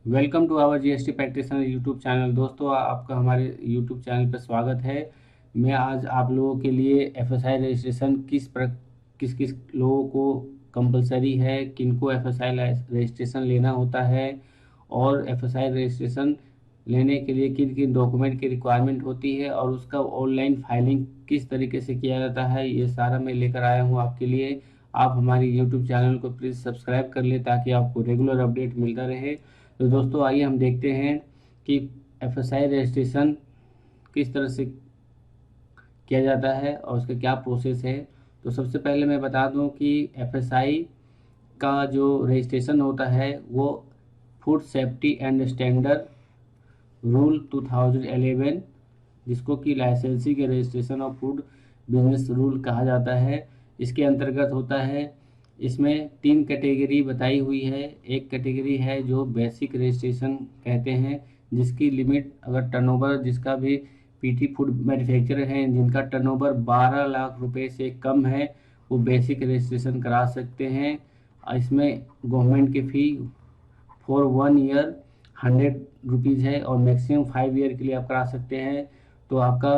Welcome to our GST practitioner YouTube channel. दोस्तों, आपका हमारे यूट्यूब चैनल पर स्वागत है। मैं आज आप लोगों के लिए एफएसआई रजिस्ट्रेशन किस किस लोगों को कंपलसरी है, किनको एफएसआई रजिस्ट्रेशन लेना होता है और एफएसआई रजिस्ट्रेशन लेने के लिए किन किन डॉक्यूमेंट की रिक्वायरमेंट होती है और उसका ऑनलाइन फाइलिंग किस तरीके से किया जाता है, ये सारा मैं लेकर आया हूँ आपके लिए। आप हमारी यूट्यूब चैनल को प्लीज़ सब्सक्राइब कर लें ताकि आपको रेगुलर अपडेट मिलता रहे। तो दोस्तों, आइए हम देखते हैं कि एफएसआई रजिस्ट्रेशन किस तरह से किया जाता है और उसका क्या प्रोसेस है। तो सबसे पहले मैं बता दूं कि एफएसआई का जो रजिस्ट्रेशन होता है वो food safety and standard rule 2011, जिसको कि लाइसेंसी के registration of food business rule कहा जाता है, इसके अंतर्गत होता है। इसमें 3 कैटेगरी बताई हुई है। एक कैटेगरी है जो बेसिक रजिस्ट्रेशन कहते हैं, जिसकी लिमिट अगर टर्नओवर, जिसका भी पीटी फूड मैन्युफैक्चरर हैं जिनका टर्नओवर 12 लाख रुपए से कम है, वो बेसिक रजिस्ट्रेशन करा सकते हैं। इसमें गवर्नमेंट की फ़ी फॉर 1 ईयर 100 रुपीज़ है और मैक्सिमम 5 ईयर के लिए आप करा सकते हैं, तो आपका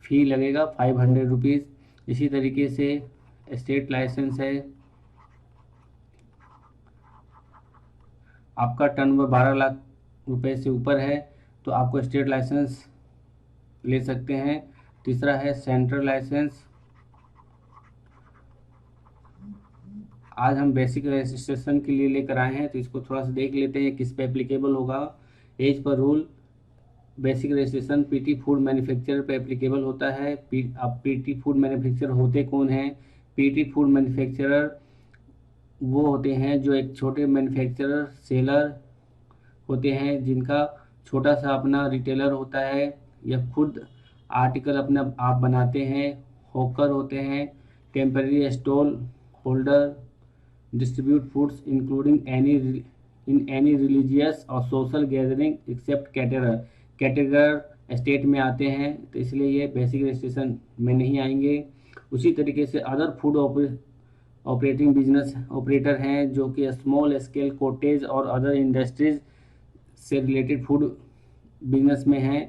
फ़ी लगेगा 500 रुपीज़। इसी तरीके से स्टेट लाइसेंस है, आपका टर्नओवर 12 लाख रुपए से ऊपर है तो आपको स्टेट लाइसेंस ले सकते हैं। तीसरा है सेंट्रल लाइसेंस। आज हम बेसिक रजिस्ट्रेशन के लिए लेकर आए हैं, तो इसको थोड़ा सा देख लेते हैं किस पे एप्लीकेबल होगा। As per rule, basic registration petty food manufacturer पे एप्लीकेबल होता है। अब पीटी फूड मैन्युफैक्चरर होते कौन हैं? पीटी फूड मैन्युफैक्चरर वो होते हैं जो एक छोटे मैन्युफैक्चरर सेलर होते हैं, जिनका छोटा सा अपना रिटेलर होता है या खुद आर्टिकल अपना आप बनाते हैं। हॉकर होते हैं, temporary stall holder, distribute foods including any religious और social gathering except caterer. Category state में आते हैं, तो इसलिए ये बेसिक रजिस्ट्रेशन में नहीं आएंगे। उसी तरीके से other food operating business operator हैं जो कि स्मॉल स्केल कॉटेज और अदर इंडस्ट्रीज से रिलेटेड फूड बिजनेस में हैं।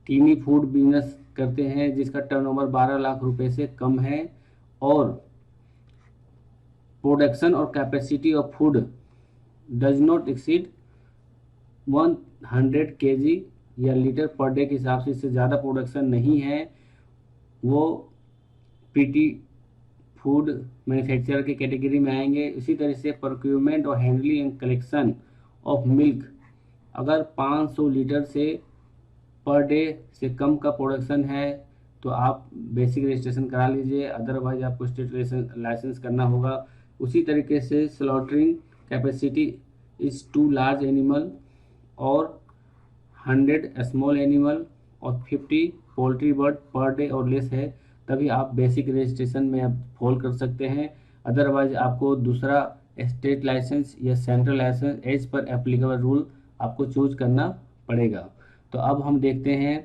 टीनी फूड बिजनेस करते हैं जिसका टर्नओवर 12 लाख रुपए से कम है और प्रोडक्शन और capacity of food does not exceed 100 kg या लीटर पर डे के हिसाब से इससे ज़्यादा प्रोडक्शन नहीं है, वो पीटी फूड मैन्युफैक्चरर की कैटेगरी में आएंगे। इसी तरह से प्रोक्योरमेंट और handling and collection of milk, अगर 500 लीटर से पर डे से कम का प्रोडक्शन है तो आप बेसिक रजिस्ट्रेशन करा लीजिए, अदरवाइज आपको स्टेट लाइसेंस करना होगा। उसी तरीके से slaughtering capacity is 2 large animal और 100 स्मॉल एनिमल और 50 पोल्ट्री बर्ड पर डे और लेस है, तभी आप बेसिक रजिस्ट्रेशन में आप फॉल कर सकते हैं। अदरवाइज आपको दूसरा स्टेट लाइसेंस या central licence as per applicable rule आपको चूज करना पड़ेगा। तो अब हम देखते हैं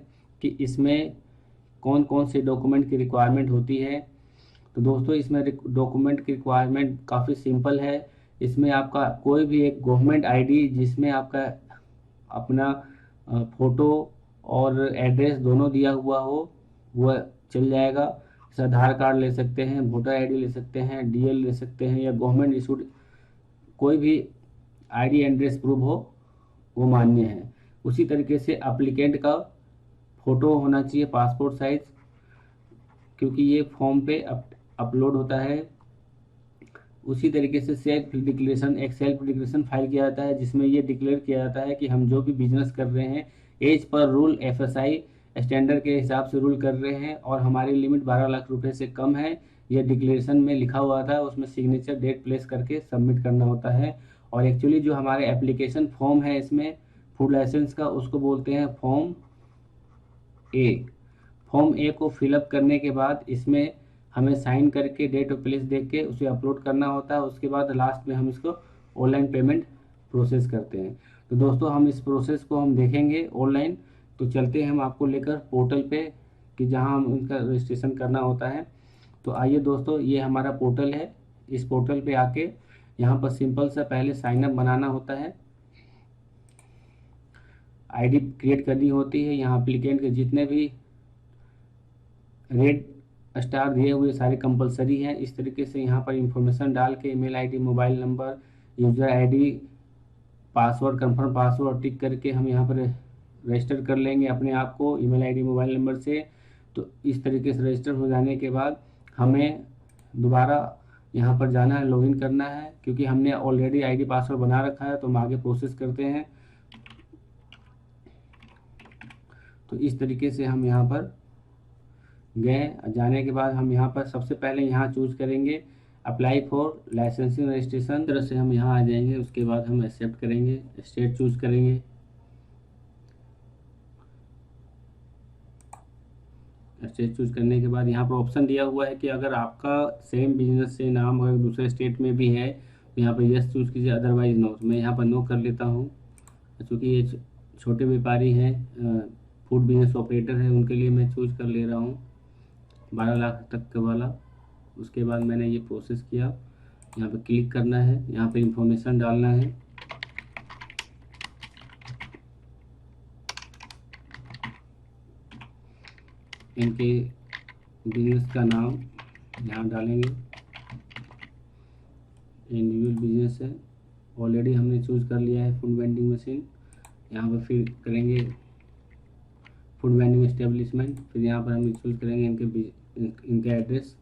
कि इसमें कौन कौन से डॉक्यूमेंट की रिक्वायरमेंट होती है। तो दोस्तों, इसमें डॉक्यूमेंट की रिक्वायरमेंट काफ़ी सिंपल है। इसमें आपका कोई भी एक गवर्नमेंट आईडी जिसमें आपका अपना फ़ोटो और एड्रेस दोनों दिया हुआ हो वह चल जाएगा। जैसे आधार कार्ड ले सकते हैं, वोटर आईडी ले सकते हैं, डीएल ले सकते हैं या गवर्नमेंट इशूड कोई भी आईडी एड्रेस प्रूफ हो वो मान्य है। उसी तरीके से एप्लीकेंट का फ़ोटो होना चाहिए पासपोर्ट साइज, क्योंकि ये फॉर्म पे अपलोड होता है। उसी तरीके से सेल्फ डिक्लेरेशन फाइल किया जाता है, जिसमें ये डिक्लेयर किया जाता है कि हम जो भी बिजनेस कर रहे हैं as per rule FSI standard के हिसाब से रूल कर रहे हैं और हमारी लिमिट 12 लाख रुपए से कम है। यह डिक्लेरेशन में लिखा हुआ था, उसमें सिग्नेचर डेट प्लेस करके सबमिट करना होता है। और एक्चुअली जो हमारे एप्लीकेशन फॉर्म है इसमें फूड लाइसेंस का, उसको बोलते हैं फॉर्म ए। फॉर्म ए को फिलअप करने के बाद इसमें हमें साइन करके डेट और प्लेस देख के उसे अपलोड करना होता है। उसके बाद लास्ट में हम इसको ऑनलाइन पेमेंट प्रोसेस करते हैं। तो दोस्तों, हम इस प्रोसेस को हम देखेंगे ऑनलाइन। तो चलते हैं हम आपको लेकर पोर्टल पे कि जहां हम इनका रजिस्ट्रेशन करना होता है। तो आइए दोस्तों, ये हमारा पोर्टल है। इस पोर्टल पे आके यहाँ पर सिंपल सा पहले साइनअप बनाना होता है। आईडी क्रिएट करनी होती है। यहाँ एप्लीकेंट के जितने भी रेड स्टार दिए हुए सारे कंपलसरी हैं। इस तरीके से यहाँ पर इंफॉर्मेशन डाल के email ID, mobile number, user ID, password, confirm password tick करके हम यहाँ पर रजिस्टर कर लेंगे अपने आप को ईमेल आईडी, मोबाइल नंबर से। तो इस तरीके से रजिस्टर हो जाने के बाद हमें दोबारा यहाँ पर जाना है, लॉगिन करना है, क्योंकि हमने ऑलरेडी आईडी पासवर्ड बना रखा है। तो हम आगे प्रोसेस करते हैं। तो इस तरीके से हम यहाँ पर गए। जाने के बाद हम यहाँ पर सबसे पहले यहाँ चूज करेंगे अप्लाई फॉर लाइसेंसिंग रजिस्ट्रेशन। तरह से हम यहाँ आ जाएंगे। उसके बाद हम एक्सेप्ट करेंगे, स्टेट चूज करेंगे। स्टेट चूज करने के बाद यहाँ पर ऑप्शन दिया हुआ है कि अगर आपका सेम बिजनेस से नाम अगर दूसरे स्टेट में भी है तो यहाँ पर यस चूज कीजिए, अदरवाइज नो। तो मैं यहाँ पर नो कर लेता हूँ। क्योंकि ये छोटे व्यापारी हैं, फूड बिजनेस ऑपरेटर हैं, उनके लिए मैं चूज कर ले रहा हूँ 12 लाख तक का वाला। उसके बाद मैंने ये प्रोसेस किया। यहाँ पे क्लिक करना है, यहाँ पे इंफॉर्मेशन डालना है। इनके बिजनेस का नाम यहाँ डालेंगे। इंडिविजुअल बिजनेस है, ऑलरेडी हमने चूज़ कर लिया है फूड वेंडिंग मशीन। यहाँ पर फिर करेंगे फूड वेंडिंग एस्टेब्लिशमेंट। फिर यहाँ पर हम चूज़ करेंगे इनका एड्रेस।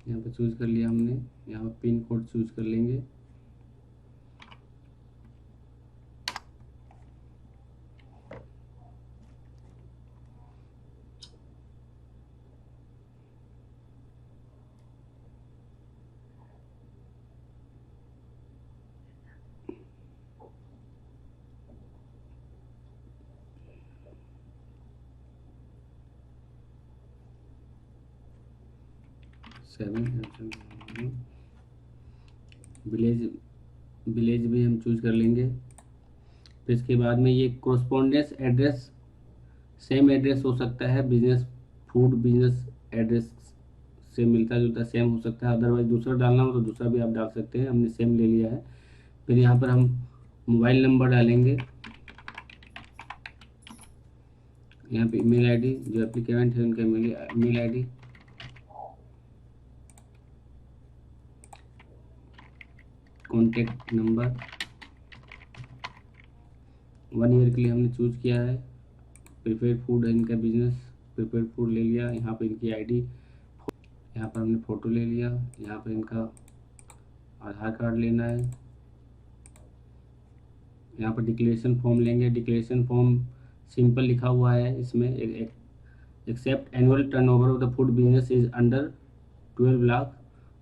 यहाँ पर चूज़ कर लिया हमने। यहाँ पर पिन कोड चूज़ कर लेंगे। विलेज भी हम चूज कर लेंगे। फिर इसके बाद में ये कोरस्पोंडेंस एड्रेस, सेम एड्रेस हो सकता है, बिजनेस फूड बिजनेस एड्रेस से मिलता जुलता सेम हो सकता है। अदरवाइज दूसरा डालना हो तो दूसरा भी आप डाल सकते हैं। हमने सेम ले लिया है। फिर यहाँ पर हम मोबाइल नंबर डालेंगे। यहाँ पे ईमेल आईडी, जो एप्लीकेंट है उनका email ID, contact number. 1 year के लिए हमने चूज किया है। प्रिपेयर्ड फूड है इनका बिजनेस, प्रिपेयर्ड फूड ले लिया। यहाँ पर इनकी आईडी, यहाँ पर हमने फ़ोटो ले लिया। यहाँ पर इनका आधार कार्ड लेना है। यहाँ पर डिक्लेरेशन फॉर्म लेंगे। डिक्लेरेशन फॉर्म सिंपल लिखा हुआ है इसमें, except annual turnover of the food business is under 12 lakh,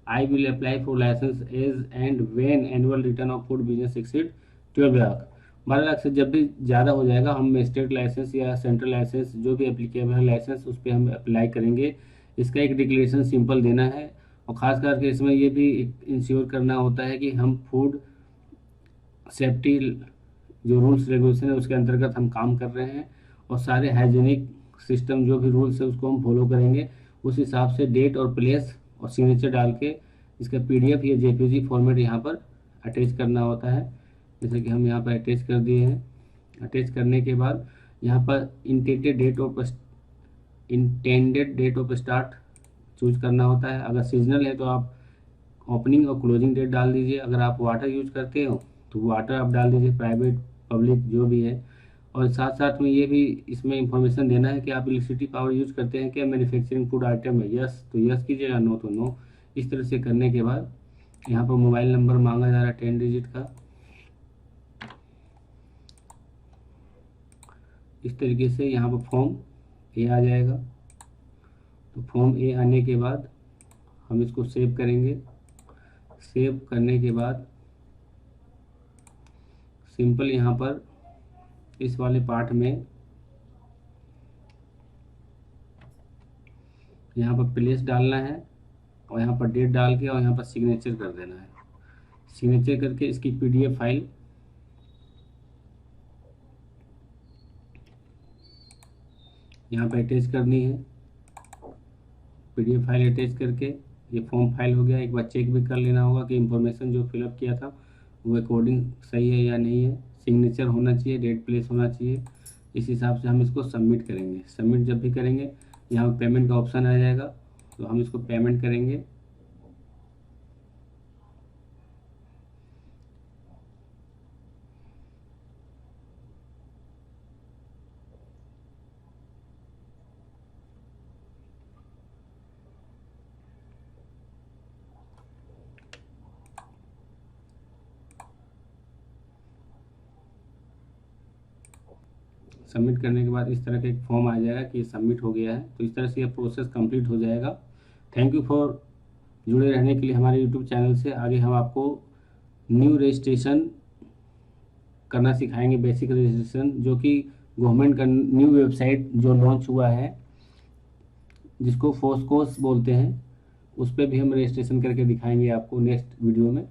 I will apply for licence as and when annual return of food business exceed 12 lakh. 12 lakh से जब भी ज़्यादा हो जाएगा हम स्टेट लाइसेंस या सेंट्रल लाइसेंस जो भी एप्लीकेबल है लाइसेंस, उस पर हम अप्लाई करेंगे। इसका एक डिक्लेरेशन सिंपल देना है। और ख़ास करके इसमें ये भी इंश्योर करना होता है कि हम फूड सेफ्टी जो रूल्स रेगुलेशन है उसके अंतर्गत हम काम कर रहे हैं, और सारे हाइजीनिक सिस्टम जो भी रूल्स है उसको हम फॉलो करेंगे। उस हिसाब से डेट और प्लेस और सिग्नेचर डाल के इसका PDF या JPG फॉर्मेट यहाँ पर अटैच करना होता है। जैसे कि हम यहाँ पर अटैच कर दिए हैं। अटैच करने के बाद यहाँ पर intended date of start choose करना होता है। अगर सीजनल है तो आप ओपनिंग और क्लोजिंग डेट डाल दीजिए। अगर आप वाटर यूज करते हो तो वाटर आप डाल दीजिए, प्राइवेट पब्लिक जो भी है। और साथ साथ में ये भी इसमें इंफॉर्मेशन देना है कि आप इलेक्ट्रिसिटी पावर यूज करते हैं क्या, मैन्युफैक्चरिंग फूड आइटम है, यस तो यस कीजिएगा, नो तो नो। इस तरह से करने के बाद यहाँ पर मोबाइल नंबर मांगा जा रहा है 10 डिजिट का। इस तरीके से यहाँ पर फॉर्म ए आ जाएगा। तो फॉर्म ए आने के बाद हम इसको सेव करेंगे। सेव करने के बाद सिंपल यहाँ पर इस वाले पार्ट में यहाँ पर प्लेस डालना है और यहाँ पर डेट डाल के और यहाँ पर सिग्नेचर कर देना है। सिग्नेचर करके इसकी PDF फाइल यहाँ पर अटैच करनी है। PDF फाइल अटैच करके ये फॉर्म फाइल हो गया। एक बार चेक भी कर लेना होगा कि इंफॉर्मेशन जो फिलअप किया था वो अकॉर्डिंग सही है या नहीं है। सिग्नेचर होना चाहिए, डेट प्लेस होना चाहिए। इस हिसाब से हम इसको सबमिट करेंगे। सबमिट जब भी करेंगे यहाँ पेमेंट का ऑप्शन आ जाएगा, तो हम इसको पेमेंट करेंगे। सबमिट करने के बाद इस तरह का एक फॉर्म आ जाएगा कि सबमिट हो गया है। तो इस तरह से ये प्रोसेस कंप्लीट हो जाएगा। थैंक यू फॉर जुड़े रहने के लिए हमारे यूट्यूब चैनल से। आगे हम आपको न्यू रजिस्ट्रेशन करना सिखाएंगे, बेसिक रजिस्ट्रेशन, जो कि गवर्नमेंट का न्यू वेबसाइट जो लॉन्च हुआ है जिसको फोस्कोस बोलते हैं, उस पर भी हम रजिस्ट्रेशन करके दिखाएंगे आपको नेक्स्ट वीडियो में।